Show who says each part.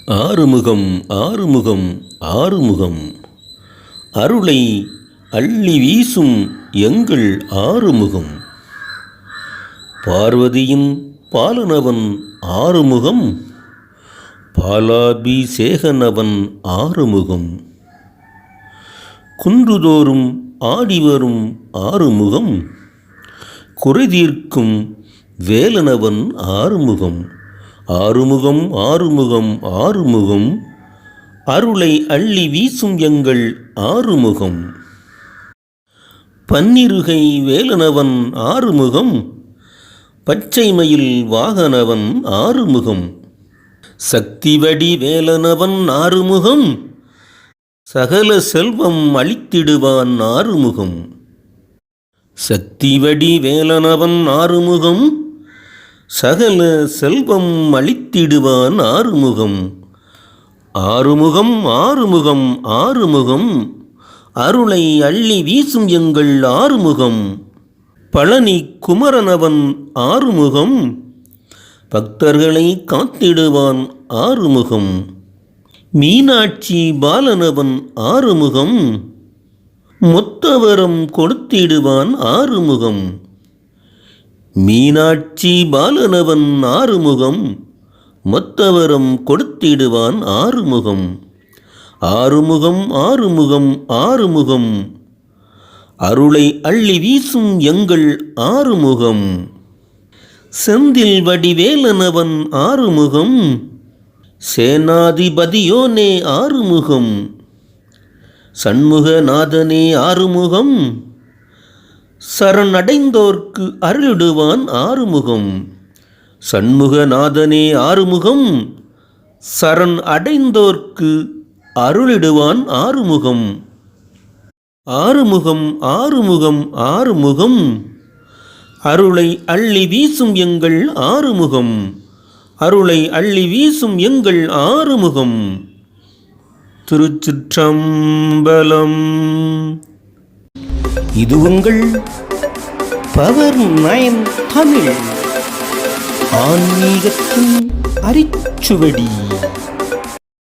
Speaker 1: ஆறுமுகம் ஆறுமுகம் ஆறுமுகம் அருளை அள்ளி வீசும் எங்கள் ஆறுமுகம். பார்வதியின் பாலனவன் ஆறுமுகம், பாலாபிஷேகனவன் ஆறுமுகம். குன்றுதோறும் ஆடிவரும் ஆறுமுகம், குறைதீர்க்கும் வேலனவன் ஆறுமுகம். ஆறுமுகம் ஆறுமுகம் ஆறுமுகம் அருளை அள்ளி வீசும் எங்கள் ஆறுமுகம். பன்னிருகை வேலனவன் ஆறுமுகம், பச்சைமயில் வாகனவன் ஆறுமுகம். சக்திவடி வேலனவன் ஆறுமுகம், சகல செல்வம் அளித்திடுவான் ஆறுமுகம். சக்திவடி வேலனவன் ஆறுமுகம், சகல செல்வம் அளித்திடுவான் ஆறுமுகம். ஆறுமுகம் ஆறுமுகம் ஆறுமுகம் அருளை அள்ளி வீசும் எங்கள் ஆறுமுகம். பழனி குமரனவன் ஆறுமுகம், பக்தர்களை காத்திடுவான் ஆறுமுகம். மீனாட்சி பாலனவன் ஆறுமுகம், மொத்தவரம் கொடுத்திடுவான் ஆறுமுகம். மீனாட்சி பாலனவன் ஆறுமுகம், மொத்தவரம் கொடுத்திடுவான் ஆறுமுகம். ஆறுமுகம் ஆறுமுகம் ஆறுமுகம் அருளை அள்ளி வீசும் எங்கள் ஆறுமுகம். செந்தில் வடிவேலனவன் ஆறுமுகம், சேனாதிபதியோனே ஆறுமுகம். சண்முகநாதனே ஆறுமுகம், சரணடைந்தோர்க்கு அருளிடுவான் ஆறுமுகம். சண்முகநாதனே ஆறுமுகம், சரண் அடைந்தோர்க்கு அருளிடுவான் ஆறுமுகம். ஆறுமுகம் ஆறுமுகம் ஆறுமுகம் அருளை அள்ளி வீசும் எங்கள் ஆறுமுகம். அருளை அள்ளி வீசும் எங்கள் ஆறுமுகம். திருச்சிற்றம்பலம். இது உங்கள் பவர் 9 தமிழ் ஆன்மீகத்தின் அரிச்சுவடி.